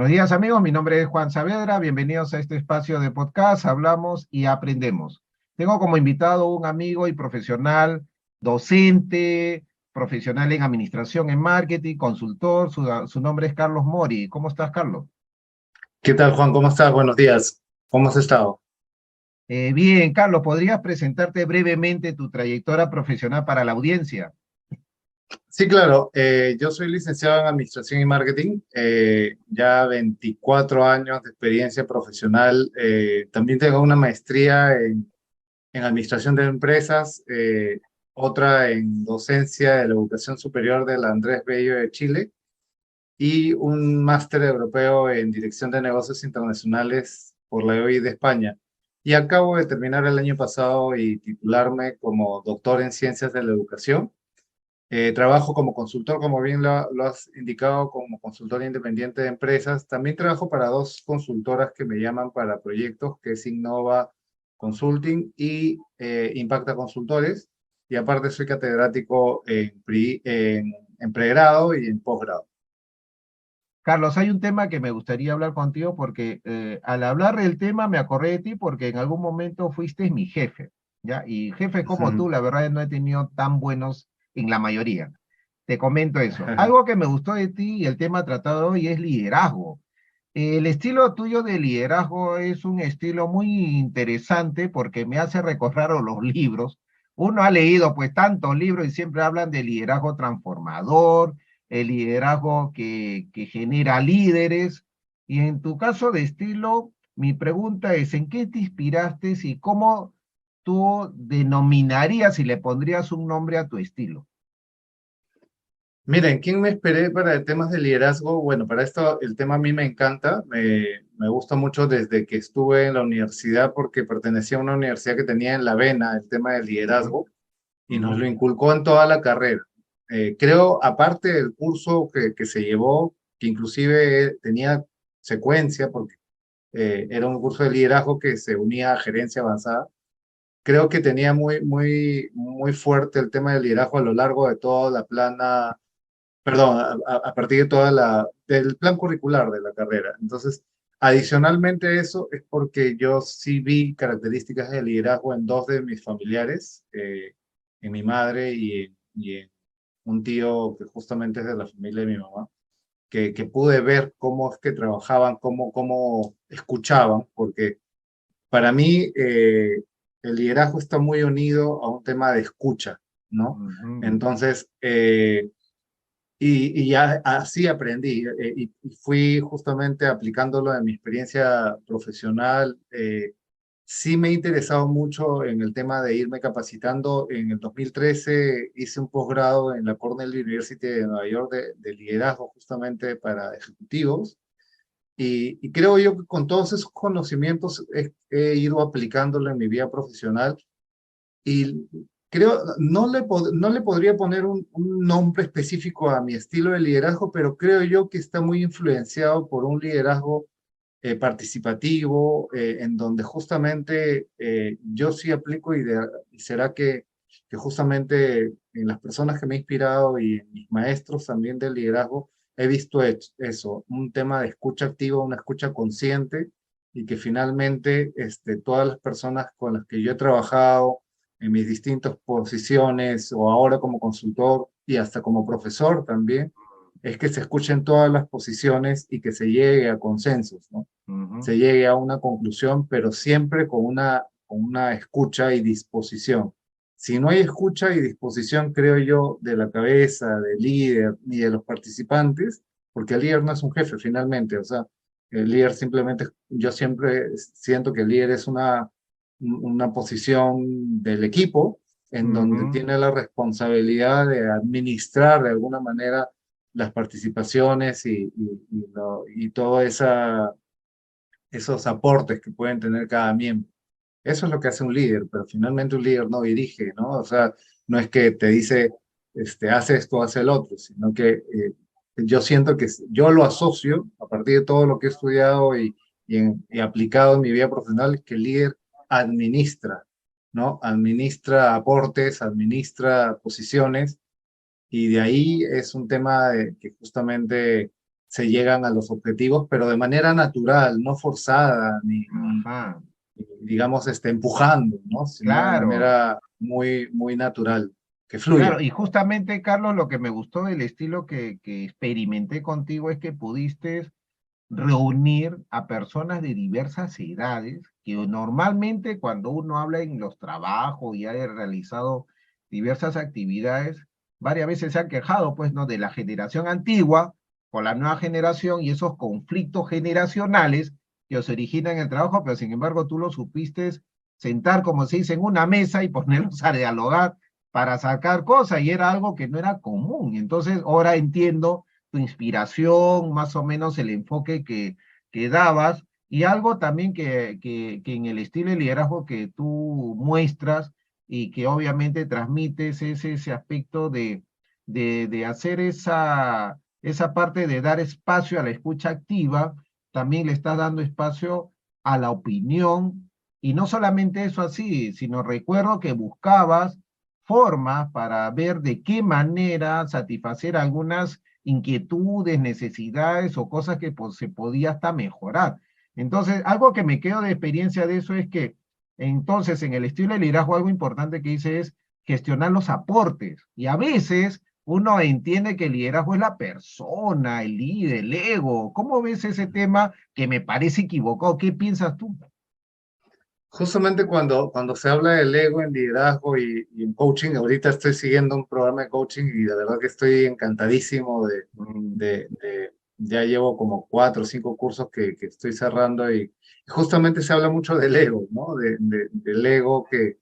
Buenos días amigos, mi nombre es Juan Saavedra, bienvenidos a este espacio de podcast, hablamos y aprendemos. Tengo como invitado un amigo y profesional, docente, profesional en administración, en marketing, consultor, su nombre es Carlos Mori. ¿Cómo estás, Carlos? ¿Qué tal, Juan? ¿Cómo estás? Buenos días. ¿Cómo has estado? Bien, Carlos, ¿podrías presentarte brevemente tu trayectoria profesional para la audiencia? Sí, claro. Yo soy licenciado en Administración y Marketing. Ya 24 años de experiencia profesional. También tengo una maestría en Administración de Empresas, otra en Docencia de la Educación Superior de la Andrés Bello de Chile y un máster europeo en Dirección de Negocios Internacionales por la EOI de España. Y acabo de terminar el año pasado y titularme como doctor en Ciencias de la Educación. Trabajo como consultor, como bien lo has indicado, como consultor independiente de empresas. También trabajo para dos consultoras que me llaman para proyectos, que es Innova Consulting y Impacta Consultores. Y aparte soy catedrático en pregrado y en posgrado. Carlos, hay un tema que me gustaría hablar contigo porque al hablar del tema me acordé de ti porque en algún momento fuiste mi jefe, ¿ya? Y jefes como tú, la verdad, no he tenido tan buenos en la mayoría. Te comento eso. Algo que me gustó de ti y el tema tratado hoy es liderazgo. El estilo tuyo de liderazgo es un estilo muy interesante porque me hace recorrer a los libros. Uno ha leído pues tantos libros y siempre hablan de liderazgo transformador, el liderazgo que genera líderes. Y en tu caso de estilo, mi pregunta es, ¿en qué te inspiraste y cómo tú denominarías y le pondrías un nombre a tu estilo? Miren, ¿quién me esperé para temas de liderazgo? Bueno, para esto el tema a mí me encanta, me gusta mucho desde que estuve en la universidad porque pertenecía a una universidad que tenía en la vena el tema del Ujú, liderazgo y ujú. nos lo inculcó en toda la carrera. Creo, aparte del curso que se llevó, que inclusive tenía secuencia porque era un curso de liderazgo que se unía a gerencia avanzada, creo que tenía muy fuerte el tema del liderazgo a lo largo de toda la plana, perdón, a partir de del plan curricular de la carrera. Entonces, adicionalmente a eso es porque yo sí vi características de liderazgo en dos de mis familiares, en mi madre y en un tío que justamente es de la familia de mi mamá, que pude ver cómo es que trabajaban, cómo escuchaban, porque para mí el liderazgo está muy unido a un tema de escucha, ¿no? Ujú, ujú. Entonces, y ya así aprendí y fui justamente aplicándolo en mi experiencia profesional. Sí me he interesado mucho en el tema de irme capacitando. En el 2013 hice un posgrado en la Cornell University de Nueva York de liderazgo justamente para ejecutivos. Y creo yo que con todos esos conocimientos he ido aplicándolo en mi vida profesional y creo, no le podría poner un nombre específico a mi estilo de liderazgo, pero creo yo que está muy influenciado por un liderazgo participativo, en donde justamente yo sí aplico y será que justamente en las personas que me he inspirado y en mis maestros también del liderazgo, he visto eso, un tema de escucha activa, una escucha consciente y que finalmente todas las personas con las que yo he trabajado, en mis distintas posiciones o ahora como consultor y hasta como profesor también, es que se escuchen todas las posiciones y que se llegue a consensos, ¿no? Ujú. Se llegue a una conclusión, pero siempre con una escucha y disposición. Si no hay escucha y disposición, creo yo, de la cabeza, del líder ni de los participantes, porque el líder no es un jefe finalmente, o sea, el líder simplemente, yo siempre siento que el líder es una posición del equipo en donde Ujú. tiene la responsabilidad de administrar de alguna manera las participaciones y todo esos aportes que pueden tener cada miembro. Eso es lo que hace un líder, pero finalmente un líder no dirige, ¿no? O sea, no es que te dice, hace esto, hace el otro, sino que yo siento que yo lo asocio a partir de todo lo que he estudiado y aplicado en mi vida profesional, que el líder administra, ¿no? Administra aportes, administra posiciones, y de ahí es un tema que justamente se llegan a los objetivos, pero de manera natural, no forzada, Ajá, digamos, empujando, ¿no? Sino de claro. manera muy, muy natural, que Claro, fluya. y justamente, Carlos, lo que me gustó del estilo que experimenté contigo es que pudiste reunir a personas de diversas edades, que normalmente cuando uno habla en los trabajos y ha realizado diversas actividades, varias veces se han quejado, pues, ¿no? De la generación antigua con la nueva generación y esos conflictos generacionales que se originan en el trabajo, pero sin embargo tú lo supiste sentar, como se dice, en una mesa y ponerlos a dialogar para sacar cosas, y era algo que no era común. Entonces, ahora entiendo tu inspiración, más o menos el enfoque que dabas, y algo también que en el estilo de liderazgo que tú muestras y que obviamente transmites es ese aspecto de hacer esa parte de dar espacio a la escucha activa, también le estás dando espacio a la opinión, y no solamente eso así, sino recuerdo que buscabas formas para ver de qué manera satisfacer algunas inquietudes, necesidades o cosas que pues, se podía hasta mejorar. Entonces, algo que me quedo de experiencia de eso es que, entonces, en el estilo de liderazgo, algo importante que dice es gestionar los aportes. Y a veces uno entiende que el liderazgo es la persona, el líder, el ego. ¿Cómo ves ese tema que me parece equivocado? ¿Qué piensas tú? Justamente cuando se habla del ego en liderazgo y en coaching, ahorita estoy siguiendo un programa de coaching y de verdad que estoy encantadísimo Mm, ya llevo como 4 o 5 cursos que estoy cerrando y justamente se habla mucho del ego, ¿no? Del ego que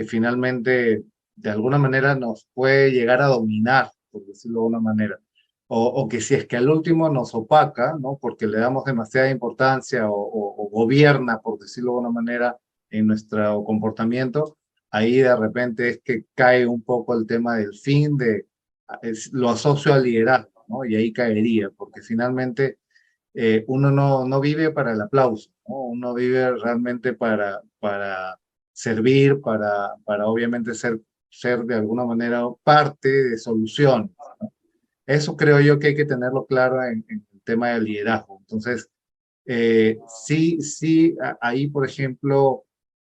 finalmente de alguna manera nos puede llegar a dominar, por decirlo de una manera. O que si es que al último nos opaca, ¿no? Porque le damos demasiada importancia o gobierna, por decirlo de una manera, en nuestro comportamiento, ahí de repente es que cae un poco el tema del fin lo asocio al liderazgo, ¿no? Y ahí caería, porque finalmente uno no vive para el aplauso, ¿no? Uno vive realmente para servir, para obviamente ser de alguna manera parte de soluciones. Eso creo yo que hay que tenerlo claro en el tema del liderazgo. Entonces, sí, ahí, por ejemplo,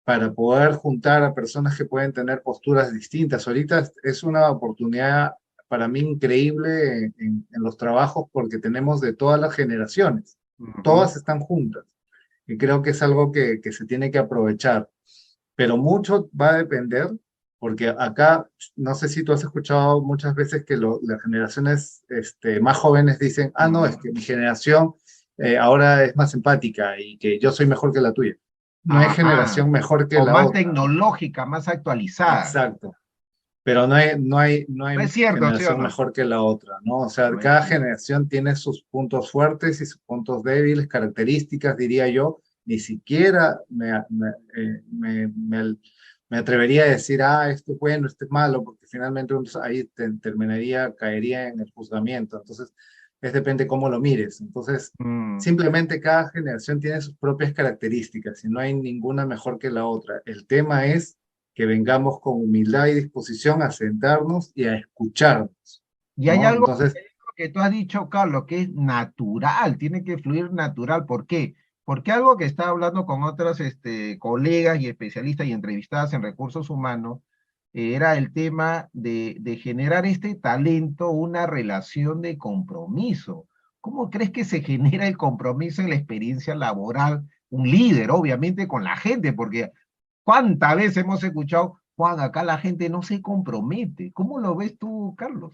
para poder juntar a personas que pueden tener posturas distintas, ahorita es una oportunidad para mí increíble en los trabajos porque tenemos de todas las generaciones, ujú. todas están juntas y creo que es algo que se tiene que aprovechar, pero mucho va a depender porque acá, no sé si tú has escuchado muchas veces que las generaciones más jóvenes dicen, ah, no, es que mi generación ahora es más empática y que yo soy mejor que la tuya. No hay Ajá. generación mejor que O la más otra, ¿no? tecnológica, más actualizada. Exacto. Pero no hay ¿No es cierto, sí o generación no? mejor que la otra, ¿no? O sea, No es cada cierto. generación tiene sus puntos fuertes y sus puntos débiles, características, diría yo. Ni siquiera me atrevería a decir, ah, esto es bueno, esto es malo, porque finalmente uno ahí caería en el juzgamiento. Entonces, depende cómo lo mires. Entonces, Mm. simplemente cada generación tiene sus propias características y no hay ninguna mejor que la otra. El tema es que vengamos con humildad y disposición a sentarnos y a escucharnos, Y hay ¿no? algo Entonces, que tú has dicho, Carlos, que es natural, tiene que fluir natural. ¿Por qué? Porque algo que estaba hablando con otros colegas y especialistas y entrevistadas en recursos humanos, era el tema de generar este talento, una relación de compromiso. ¿Cómo crees que se genera el compromiso en la experiencia laboral? Un líder, obviamente, con la gente, porque ¿cuántas veces hemos escuchado, Juan, acá la gente no se compromete? ¿Cómo lo ves tú, Carlos?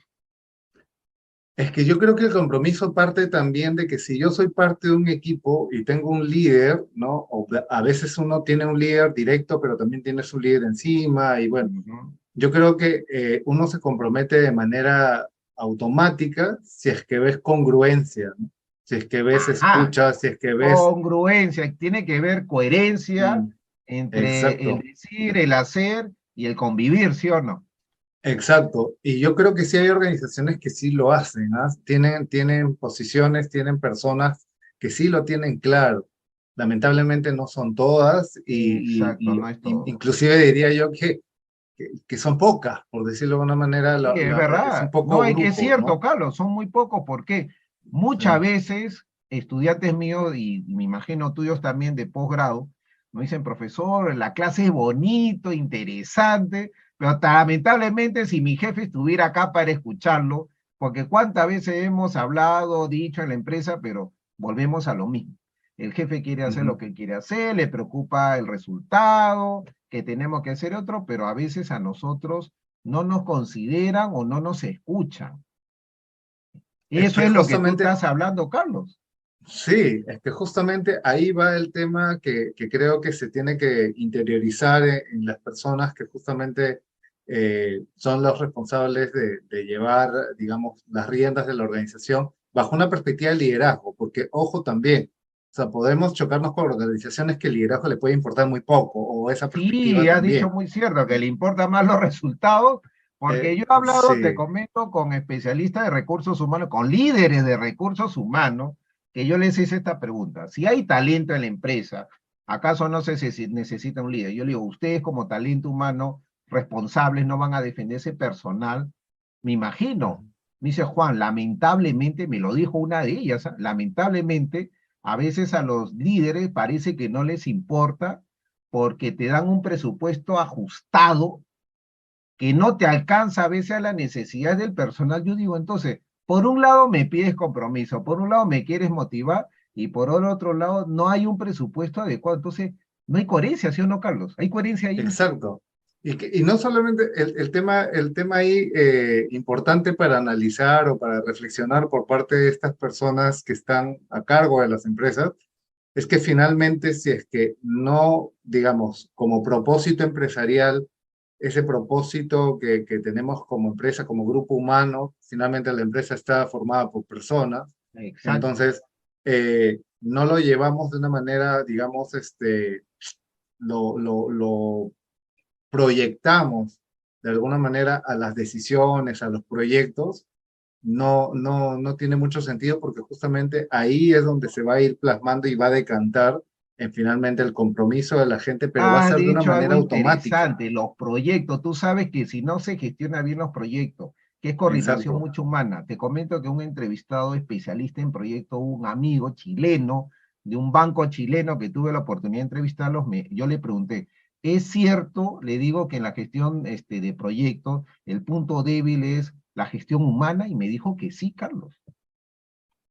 es que yo creo que el compromiso parte también de que si yo soy parte de un equipo y tengo un líder, ¿no? A veces uno tiene un líder directo, pero también tienes un líder encima y bueno, Ujú. yo creo que uno se compromete de manera automática si es que ves congruencia, ¿no? Si es que ves Ajá, escucha, si es que ves... congruencia, tiene que ver coherencia Mm, entre el exacto. decir, el hacer y el convivir, ¿sí o no? Exacto, y yo creo que sí hay organizaciones que sí lo hacen, ¿ah? Tienen posiciones, tienen personas que sí lo tienen claro. Lamentablemente no son todas Exacto, no es todo. inclusive diría yo que son pocas, por decirlo de una manera, Sí, es es un verdad. No, poco es grupo, cierto, ¿no? Carlos, son muy pocos. ¿Por qué? Muchas sí. veces, estudiantes míos, y me imagino tuyos también de posgrado, me dicen, profesor, la clase es bonito, interesante, pero lamentablemente si mi jefe estuviera acá para escucharlo, porque cuántas veces hemos hablado, dicho en la empresa, pero volvemos a lo mismo. El jefe quiere hacer lo Ujú. que quiere hacer, le preocupa el resultado, que tenemos que hacer otro, pero a veces a nosotros no nos consideran o no nos escuchan. Es Eso que es lo que tú justamente, estás hablando, Carlos. sí, es que justamente ahí va el tema que creo que se tiene que interiorizar en las personas que justamente son los responsables de llevar, digamos, las riendas de la organización bajo una perspectiva de liderazgo, porque ojo también, o sea, podemos chocarnos con organizaciones que el liderazgo le puede importar muy poco, o esa perspectiva Sí, has dicho también. muy cierto, que le importan más los resultados, porque yo he hablado, te Sí, comento, con especialistas de recursos humanos, con líderes de recursos humanos, que yo les hice esta pregunta. Si hay talento en la empresa, ¿acaso no se necesita un líder? Yo le digo, ustedes como talento humano, responsables, no van a defender ese personal. Me imagino. Me dice Juan, lamentablemente, me lo dijo una de ellas, ¿ah? Lamentablemente, a veces a los líderes parece que no les importa porque te dan un presupuesto ajustado que no te alcanza a veces a las necesidades del personal. Yo digo, entonces, por un lado me pides compromiso, por un lado me quieres motivar y por el otro lado no hay un presupuesto adecuado. Entonces, no hay coherencia, ¿sí o no, Carlos? ¿Hay coherencia ahí? exacto. Y no solamente el tema ahí importante para analizar o para reflexionar por parte de estas personas que están a cargo de las empresas, es que finalmente si es que no, digamos, como propósito empresarial, ese propósito que tenemos como empresa, como grupo humano, finalmente la empresa está formada por personas, Exacto. entonces no lo llevamos de una manera, digamos, lo proyectamos de alguna manera a las decisiones, a los proyectos, no tiene mucho sentido porque justamente ahí es donde se va a ir plasmando y va a decantar en finalmente el compromiso de la gente, pero va a Has ser de una dicho algo manera automática. interesante, los proyectos. Tú sabes que si no se gestiona bien los proyectos, que es coordinación Exacto. mucho humana, te comento que un entrevistado especialista en proyectos, un amigo chileno, de un banco chileno que tuve la oportunidad de entrevistarlos, yo le pregunté, ¿es cierto? Le digo que en la gestión de proyectos el punto débil es la gestión humana y me dijo que sí, Carlos. Es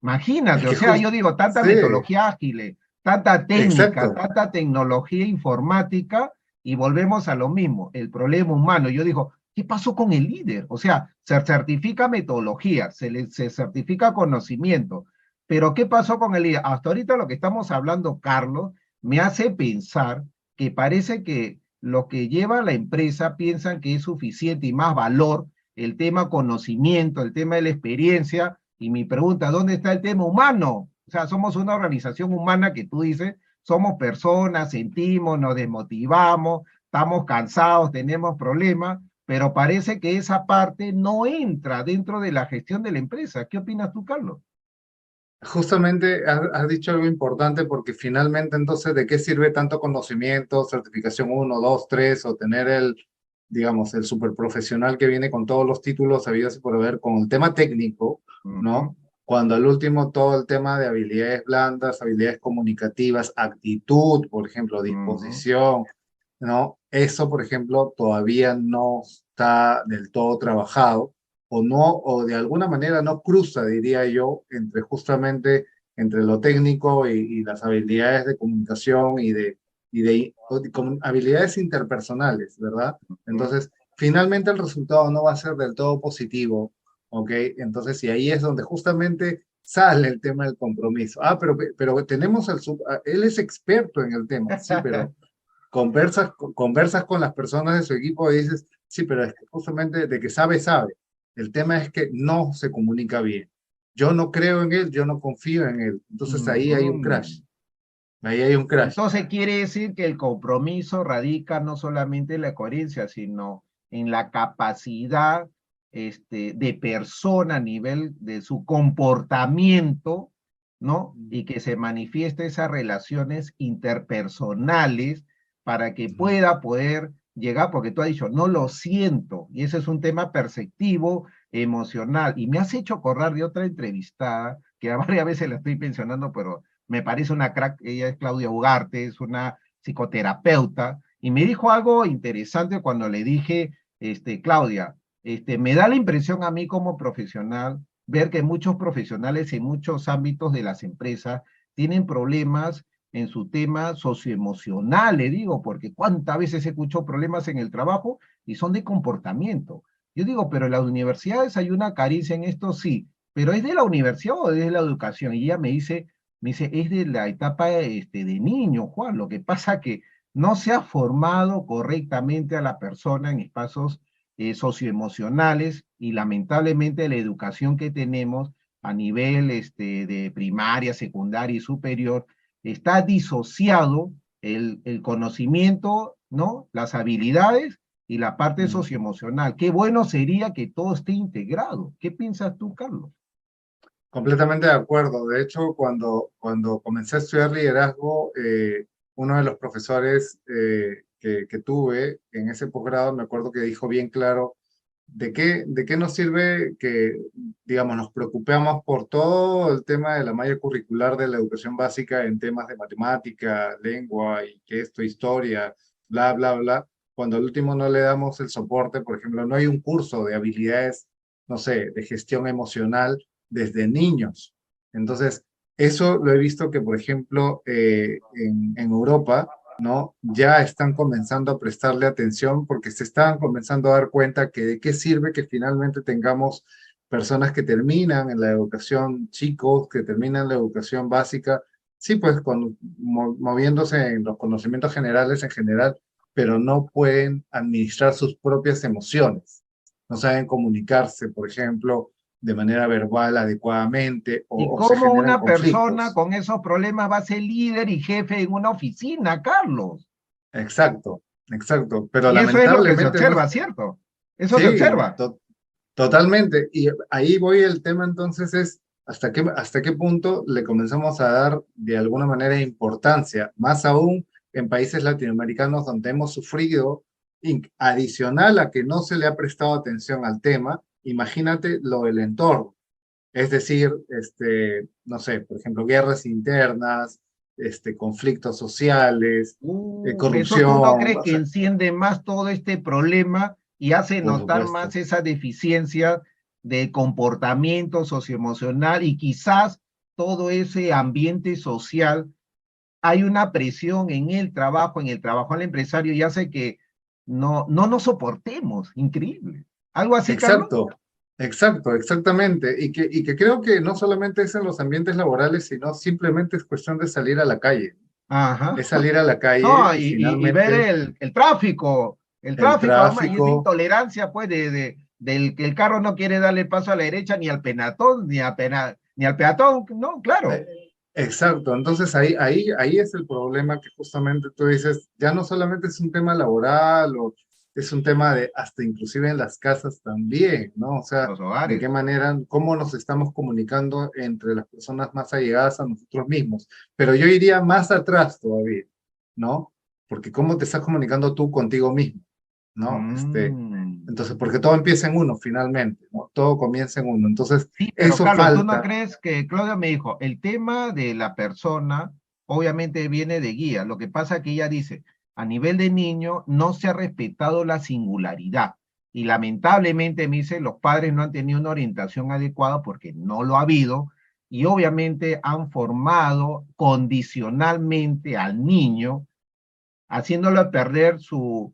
Imagínate, o que sea, yo justo, digo, tanta sí, metodología ágil, tanta técnica, exacto. tanta tecnología informática, y volvemos a lo mismo, el problema humano. Yo digo, ¿qué pasó con el líder? O sea, se certifica metodología, se certifica conocimiento, pero ¿qué pasó con el líder? Hasta ahorita lo que estamos hablando, Carlos, me hace pensar que parece que lo que lleva la empresa piensan que es suficiente y más valor el tema conocimiento, el tema de la experiencia, y mi pregunta, ¿dónde está el tema humano? O sea, somos una organización humana que tú dices, somos personas, sentimos, nos desmotivamos, estamos cansados, tenemos problemas, pero parece que esa parte no entra dentro de la gestión de la empresa. ¿Qué opinas tú, Carlos? Justamente has dicho algo importante porque finalmente entonces, ¿de qué sirve tanto conocimiento, certificación uno 2 3 o tener el, digamos, el super profesional que viene con todos los títulos habidos y por haber con el tema técnico, Uh -huh, ¿no? Cuando al último todo el tema de habilidades blandas, habilidades comunicativas, actitud, por ejemplo, uh -huh. disposición, ¿no? Eso, por ejemplo, todavía no está del todo trabajado o no, o de alguna manera no cruza, diría yo, entre justamente entre lo técnico y las habilidades de comunicación y de habilidades interpersonales, ¿verdad? Entonces, finalmente el resultado no va a ser del todo positivo, ¿ok? Entonces, y ahí es donde justamente sale el tema del compromiso. Ah, pero tenemos él es experto en el tema, sí, pero conversas con las personas de su equipo y dices, sí, pero es que justamente de que sabe, sabe. El tema es que no se comunica bien. Yo no creo en él, yo no confío en él. Entonces Uh ahí hay un -huh. crash. Ahí hay un crash. Entonces quiere decir que el compromiso radica no solamente en la coherencia, sino en la capacidad de persona a nivel de su comportamiento, ¿no? Y que se manifieste esas relaciones interpersonales para que Ujú. pueda poder llegar, porque tú has dicho, no lo siento, y ese es un tema perceptivo, emocional, y me has hecho acordar de otra entrevistada que a varias veces la estoy pensionando, pero me parece una crack, ella es Claudia Ugarte, es una psicoterapeuta, y me dijo algo interesante cuando le dije, Claudia, me da la impresión a mí como profesional ver que muchos profesionales en muchos ámbitos de las empresas tienen problemas en su tema socioemocional, le digo, porque cuántas veces escucho problemas en el trabajo y son de comportamiento. Yo digo, pero en las universidades hay una carencia en esto, sí, pero ¿es de la universidad o es de la educación? Y ella me dice, es de la etapa de niño, Juan. Lo que pasa que no se ha formado correctamente a la persona en espacios socioemocionales y lamentablemente la educación que tenemos a nivel de primaria, secundaria y superior está disociado el conocimiento, ¿no? Las habilidades y la parte socioemocional. Qué bueno sería que todo esté integrado. ¿Qué piensas tú, Carlos? Completamente de acuerdo. De hecho, cuando comencé a estudiar liderazgo, uno de los profesores que tuve en ese posgrado, me acuerdo que dijo bien claro, ¿de qué nos sirve que, digamos, nos preocupemos por todo el tema de la malla curricular de la educación básica en temas de matemática, lengua y que esto, historia, bla, bla, bla, cuando al último no le damos el soporte? Por ejemplo, no hay un curso de habilidades, no sé, de gestión emocional desde niños. Entonces, eso lo he visto que, por ejemplo, en Europa, ¿no? Ya están comenzando a prestarle atención porque se están comenzando a dar cuenta que de qué sirve que finalmente tengamos personas que terminan en la educación, chicos que terminan la educación básica, sí, pues moviéndose en los conocimientos generales en general, pero no pueden administrar sus propias emociones, no saben comunicarse, por ejemplo, de manera verbal adecuadamente ¿Y o se cómo generan una persona conflictos. con esos problemas va a ser líder y jefe en una oficina, Carlos? Exacto, exacto, pero Y eso es lo que se lamentablemente no observa, es. ¿cierto? Eso se Sí, observa. totalmente. Y ahí voy, el tema entonces es hasta qué punto le comenzamos a dar de alguna manera importancia, más aún en países latinoamericanos donde hemos sufrido, adicional a que no se le ha prestado atención al tema, imagínate lo del entorno. Es decir, no sé, por ejemplo, guerras internas, conflictos sociales, Eso tú no corrupción, crees o que sea, enciende más todo este problema y hace por notar más supuesto. esa deficiencia de comportamiento socioemocional y quizás todo ese ambiente social, hay una presión en el trabajo al empresario y hace que no nos soportemos. Increíble. ¿Algo así, Carlos? Exacto, exacto, exactamente. Y que creo que no solamente es en los ambientes laborales, sino simplemente es cuestión de salir a la calle. Ajá. Es salir a la calle No, y y ver finalmente el el tráfico, además, y esa tráfico. intolerancia, pues, del que el carro no quiere darle paso a la derecha ni al penatón, ni al peatón, no, claro. Eh, Exacto, entonces ahí es el problema que justamente tú dices, ya no solamente es un tema laboral o es un tema de hasta inclusive en las casas también, ¿no? O sea, Los de qué hogares. manera, cómo nos estamos comunicando entre las personas más allegadas a nosotros mismos. Pero yo iría más atrás todavía, ¿no? Porque cómo te estás comunicando tú contigo mismo, ¿no? Mm. Entonces, porque todo empieza en uno finalmente, ¿no? Todo comienza en uno. Entonces, Sí, pero eso Carlos, ¿tú no falta. crees que Claudia me dijo, el tema de la persona obviamente viene de guía? Lo que pasa es que ella dice, a nivel de niño no se ha respetado la singularidad y lamentablemente me dice, los padres no han tenido una orientación adecuada porque no lo ha habido y obviamente han formado condicionalmente al niño haciéndolo perder su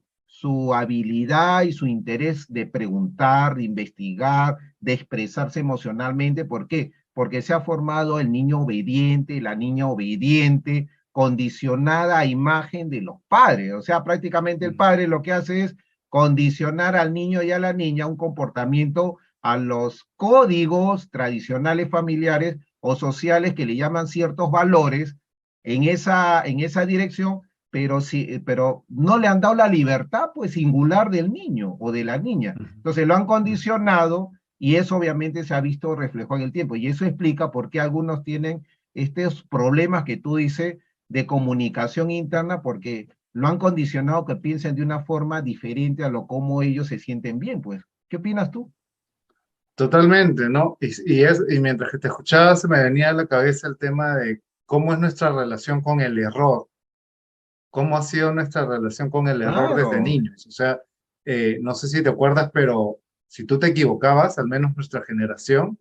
habilidad y su interés de preguntar, de investigar, de expresarse emocionalmente. ¿Por qué? Porque se ha formado el niño obediente, la niña obediente, condicionada a imagen de los padres. O sea, prácticamente el padre lo que hace es condicionar al niño y a la niña un comportamiento a los códigos tradicionales familiares o sociales que le llaman ciertos valores en esa dirección, pero, sí, pero no le han dado la libertad pues singular del niño o de la niña. Ujú, Entonces lo han ujú. condicionado y eso obviamente se ha visto reflejado en el tiempo. Y eso explica por qué algunos tienen estos problemas que tú dices de comunicación interna, porque lo han condicionado que piensen de una forma diferente a lo como ellos se sienten bien. Pues, ¿qué opinas tú? Totalmente, ¿no? Y mientras que te escuchaba se me venía a la cabeza el tema de cómo es nuestra relación con el error, cómo ha sido nuestra relación con el error desde Claro, niños. O sea, no sé si te acuerdas, pero si tú te equivocabas, al menos nuestra generación,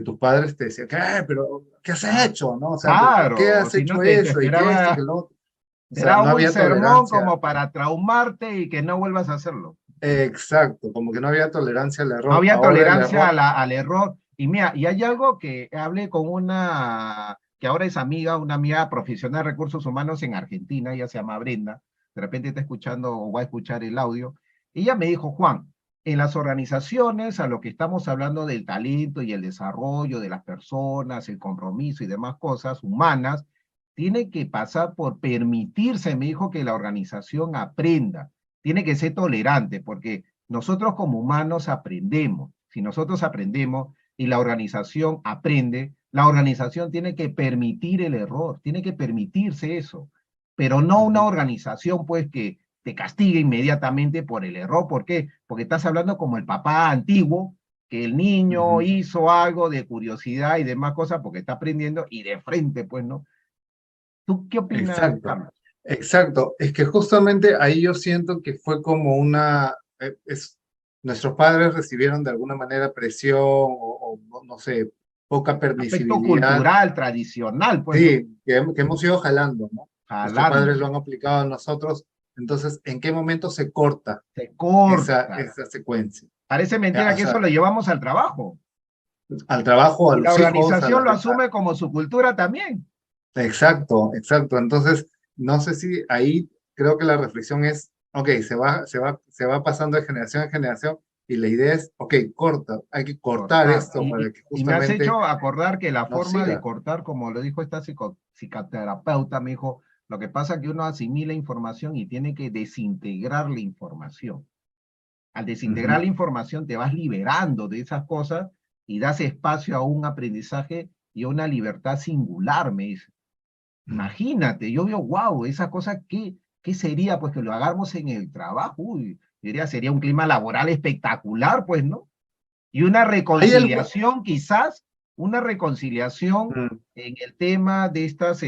tus padres te decían, ¿qué? ¿Pero qué has ah, hecho? ¿No? O sea, ¿pero por qué claro, has si no hecho te eso? Y que esto y que esperaba, lo otro. O sea, no esperaba un había sermón tolerancia. como para traumarte y que no vuelvas a hacerlo. Exacto, como que no había tolerancia al No error. había Ahora el tolerancia error, al error. Y mira, y hay algo que hablé con una que ahora es amiga, una amiga profesional de recursos humanos en Argentina, ella se llama Brenda, de repente está escuchando o va a escuchar el audio. Ella me dijo, Juan, en las organizaciones a lo que estamos hablando del talento y el desarrollo de las personas, el compromiso y demás cosas humanas, tiene que pasar por permitirse, me dijo, que la organización aprenda, tiene que ser tolerante, porque nosotros como humanos aprendemos. Si nosotros aprendemos y la organización aprende, la organización tiene que permitir el error, tiene que permitirse eso, pero no una ujú, organización pues que te castigue inmediatamente por el error. ¿Por qué? Porque estás hablando como el papá antiguo, que el niño ujú. hizo algo de curiosidad y demás cosas porque está aprendiendo y de frente, pues, ¿no? ¿Tú qué opinas, Exacto, Carlos? exacto. Es que justamente ahí yo siento que fue como nuestros padres recibieron de alguna manera presión no sé, poca Aspecto permisibilidad. cultural, tradicional, pues, ¿no? Sí, que hemos ido jalando, ¿no? Nuestros padres Jalando, lo han aplicado a nosotros. Entonces, ¿en qué momento se corta se esa, corta. esa secuencia? Parece mentira O que eso sea, lo llevamos al trabajo. al trabajo, a Y la los hijos, a organización las... lo asume como su cultura también. Exacto, exacto. Entonces, no sé si ahí creo que la reflexión es, ok, se va pasando de generación en generación y la idea es, ok, corta, hay que cortar Cortar. esto para que Y me has justamente hecho acordar que la no forma de siga. cortar, como lo dijo esta psicoterapeuta, me dijo, lo que pasa es que uno asimila información y tiene que desintegrar la información. Al desintegrar Ujú, la información te vas liberando de esas cosas y das espacio a un aprendizaje y a una libertad singular, me dice. Imagínate, yo veo, wow, esa cosa, ¿qué sería? Pues que lo hagamos en el trabajo, uy, diría, sería un clima laboral espectacular, pues, ¿no? Y una ¿Hay algo? reconciliación, quizás, una reconciliación Mm, en el tema de estas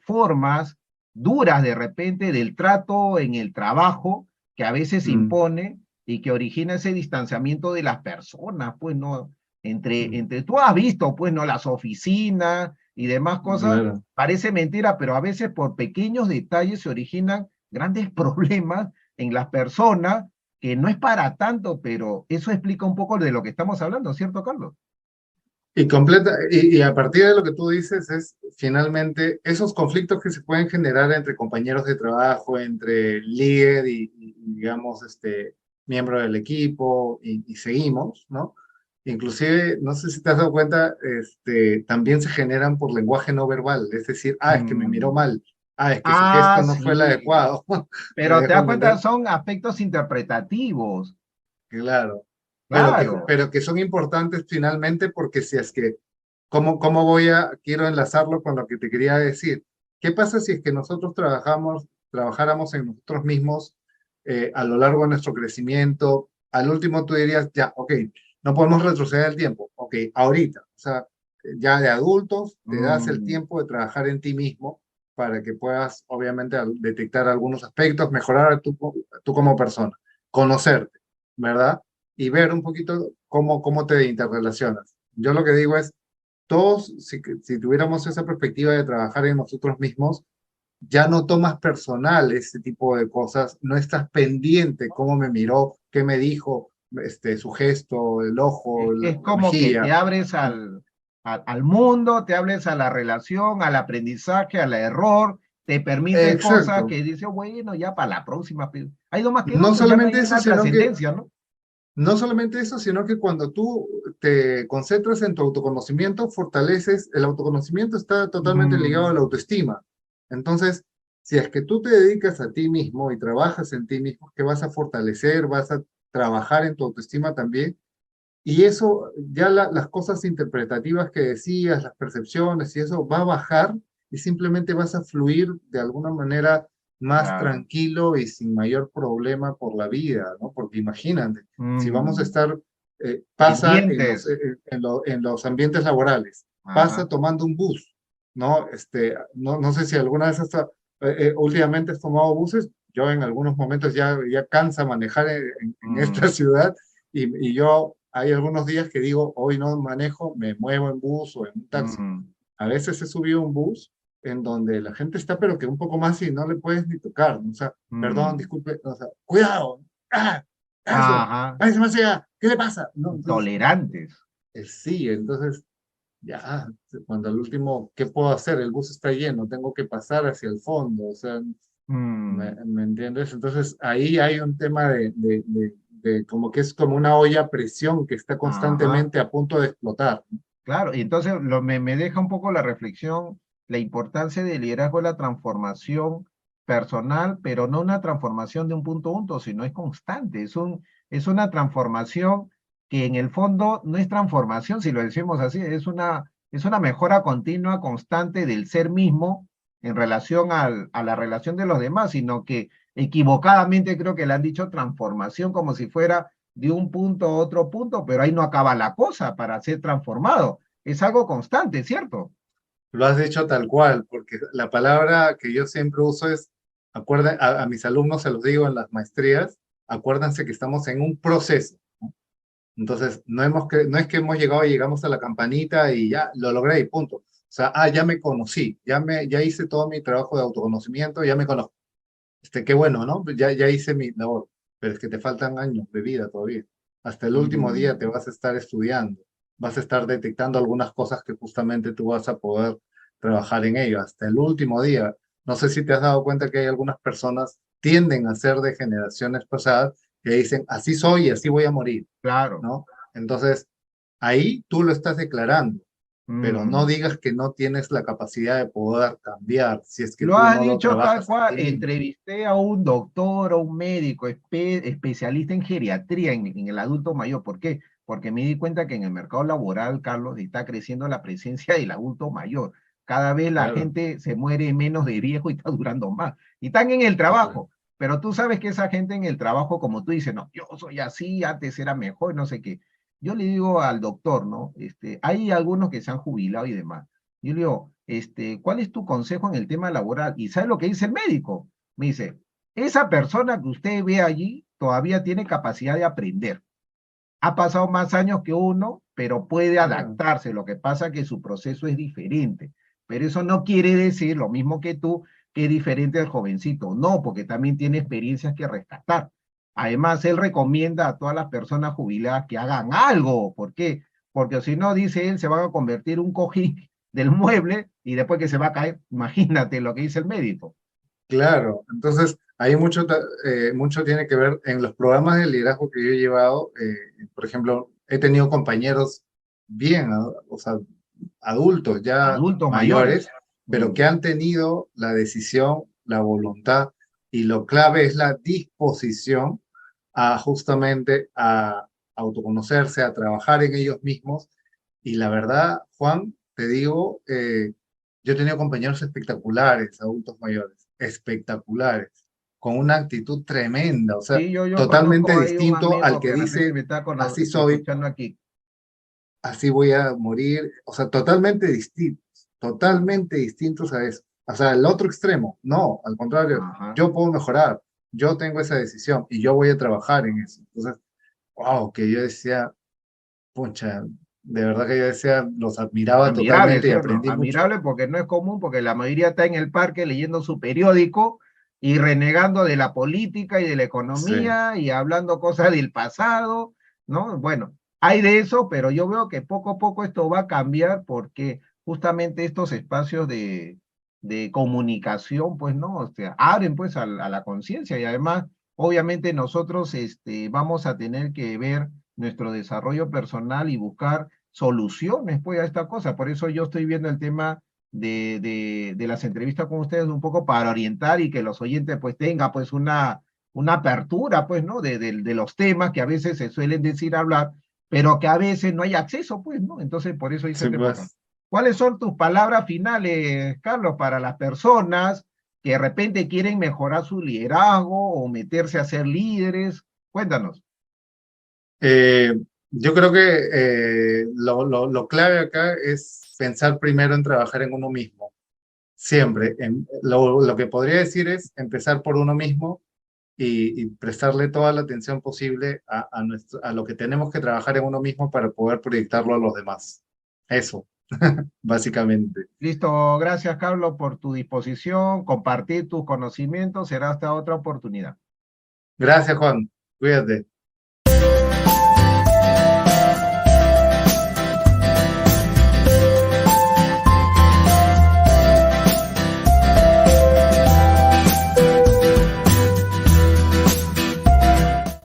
formas duras de repente del trato en el trabajo que a veces mm, impone y que origina ese distanciamiento de las personas, pues, ¿no? mm, Tú has visto, pues, ¿no? Las oficinas y demás cosas, claro. parece mentira, pero a veces por pequeños detalles se originan grandes problemas en las personas que no es para tanto, pero eso explica un poco de lo que estamos hablando, ¿cierto, Carlos? Y a partir de lo que tú dices es finalmente esos conflictos que se pueden generar entre compañeros de trabajo, entre líder digamos, miembro del equipo, y seguimos, ¿no? Inclusive, no sé si te has dado cuenta, también se generan por lenguaje no verbal, es decir, es que me miró Mm. mal, es que su Ah, gesto no fue el sí, adecuado, me pero te dejo das cuenta, entender. son aspectos interpretativos, Claro, claro. pero que son importantes finalmente porque si es que, quiero enlazarlo con lo que te quería decir. ¿Qué pasa si es que nosotros trabajáramos en nosotros mismos a lo largo de nuestro crecimiento? Al último tú dirías, ya, ok, no podemos retroceder el tiempo, ok, ahorita, o sea, ya de adultos te das el Mm, tiempo de trabajar en ti mismo para que puedas, obviamente, detectar algunos aspectos, mejorar tú como persona, conocerte. ¿Verdad? Y ver un poquito cómo te interrelacionas. Yo lo que digo es, todos, si tuviéramos esa perspectiva de trabajar en nosotros mismos, ya no tomas personal ese tipo de cosas, no estás pendiente cómo me miró, qué me dijo, su gesto, el ojo, es la como que te mejilla. abres al mundo, te abres a la relación, al aprendizaje, al error, te permites cosas Exacto. que dices, bueno, ya para la próxima. Ha ido más que No otro, ya no hay solamente eso, una sino que trascendencia, ¿no? No solamente eso, sino que cuando tú te concentras en tu autoconocimiento, fortaleces, el autoconocimiento está totalmente ligado a la Mm, autoestima. Entonces, si es que tú te dedicas a ti mismo y trabajas en ti mismo, que vas a fortalecer, vas a trabajar en tu autoestima también, y eso, ya las cosas interpretativas que decías, las percepciones y eso va a bajar y simplemente vas a fluir de alguna manera más claro. tranquilo y sin mayor problema por la vida, ¿no? Porque imagínate, si vamos a Mm, estar pasa Pendientes. en los ambientes laborales, pasa Ajá. tomando un bus, ¿no? No sé si alguna vez últimamente has tomado buses, yo en algunos momentos ya cansa manejar en esta Mm, ciudad y yo hay algunos días que digo, hoy no manejo, me muevo en bus o en un taxi. mm, A veces he subido un bus en donde la gente está, pero que un poco más y no le puedes ni tocar, ¿no? O sea, perdón, mm. disculpe, o sea, cuidado, ¡ah! Eso, Ajá. ¡ay, se me hace ya! ¿Qué le pasa? No, entonces, Intolerantes. sí, entonces, ya, cuando al último, ¿qué puedo hacer? El bus está lleno, tengo que pasar hacia el fondo, o sea, Mm, ¿me entiendes? Entonces, ahí hay un tema de como que es como una olla a presión que está ajá. constantemente a punto de explotar. Claro, y entonces me deja un poco la reflexión, la importancia del liderazgo de la transformación personal, pero no una transformación de un punto a punto, sino es constante, es una transformación que en el fondo no es transformación, si lo decimos así, es una mejora continua, constante del ser mismo en relación a la relación de los demás, sino que equivocadamente creo que le han dicho transformación como si fuera de un punto a otro punto, pero ahí no acaba la cosa para ser transformado. Es algo constante, ¿cierto? Lo has dicho tal cual, porque la palabra que yo siempre uso es, a mis alumnos se los digo en las maestrías, acuérdense que estamos en un proceso. Entonces, no es que hemos llegado y llegamos a la campanita y ya lo logré y punto. O sea, ya me conocí, ya hice todo mi trabajo de autoconocimiento, ya me conozco. Qué bueno, ¿no? Ya hice mi labor, pero es que te faltan años de vida todavía. Hasta el último día te Mm, vas a estar estudiando, vas a estar detectando algunas cosas que justamente tú vas a poder trabajar en ello. Hasta el último día. No sé si te has dado cuenta que hay algunas personas tienden a ser de generaciones pasadas que dicen, así soy y así voy a morir, claro. ¿no? Entonces, ahí tú lo estás declarando, pero no Mm. digas que no tienes la capacidad de poder cambiar si es que Lo tú has no lo dicho tal trabajas en cual, ti mismo. entrevisté a un doctor o un médico especialista en geriatría en el adulto mayor. ¿Por qué? Porque me di cuenta que en el mercado laboral, Carlos, está creciendo la presencia del adulto mayor. Cada vez la Claro, gente se muere menos de viejo y está durando más. Y están en el total. trabajo. Pero tú sabes que esa gente en el trabajo, como tú dices, no, yo soy así, antes era mejor, no sé qué. Yo le digo al doctor, ¿no? Hay algunos que se han jubilado y demás. Yo le digo, ¿cuál es tu consejo en el tema laboral? ¿Y sabe lo que dice el médico? Me dice, esa persona que usted ve allí todavía tiene capacidad de aprender. Ha pasado más años que uno, pero puede Claro, adaptarse. Lo que pasa es que su proceso es diferente. Pero eso no quiere decir lo mismo que tú, que es diferente al jovencito. No, porque también tiene experiencias que rescatar. Además, él recomienda a todas las personas jubiladas que hagan algo. ¿Por qué? Porque si no, dice él, se van a convertir un cojín del mueble y después que se va a caer, imagínate lo que dice el médico. claro. Entonces, hay mucho tiene que ver en los programas de liderazgo que yo he llevado. Por ejemplo, he tenido compañeros bien, o sea, adultos, ya Adultos mayores. mayores, pero que Mm, han tenido la decisión, la voluntad, y lo clave es la disposición a justamente a autoconocerse, a trabajar en ellos mismos. Y la verdad, Juan, te digo, yo he tenido compañeros espectaculares, adultos mayores, espectaculares, con una actitud tremenda, o sea, sí, yo totalmente conozco ahí un distinto al amigo que que de repente dice, me está así soy, escuchando aquí. así voy a morir, o sea, totalmente distintos a eso. O sea, el otro extremo, no, al contrario, Ajá. yo puedo mejorar, yo tengo esa decisión y yo voy a trabajar en eso. Entonces, wow, que yo decía, pucha, de verdad que yo decía, los admiraba Admirable, totalmente y ¿cierto? aprendí mucho. Admirable porque no es común, porque la mayoría está en el parque leyendo su periódico y renegando de la política y de la Sí, economía y hablando cosas del pasado, ¿no? Bueno, hay de eso, pero yo veo que poco a poco esto va a cambiar porque justamente estos espacios de comunicación, pues, ¿no? O sea, abren pues a la conciencia y además, obviamente nosotros vamos a tener que ver nuestro desarrollo personal y buscar soluciones pues a esta cosa. Por eso yo estoy viendo el tema de las entrevistas con ustedes un poco para orientar y que los oyentes pues tengan pues una apertura pues, ¿no? De los temas que a veces se suelen decir hablar, pero que a veces no hay acceso pues, ¿no? Entonces por eso hice sí, este programa. pues. ¿Cuáles son tus palabras finales, Carlos, para las personas que de repente quieren mejorar su liderazgo o meterse a ser líderes? Cuéntanos. Yo creo que lo clave acá es pensar primero en trabajar en uno mismo, siempre. Lo que podría decir es empezar por uno mismo y prestarle toda la atención posible a lo que tenemos que trabajar en uno mismo para poder proyectarlo a los demás. Eso, básicamente. Listo, gracias Carlos por tu disposición, compartir tus conocimientos, será hasta otra oportunidad. Gracias, Juan. Cuídate.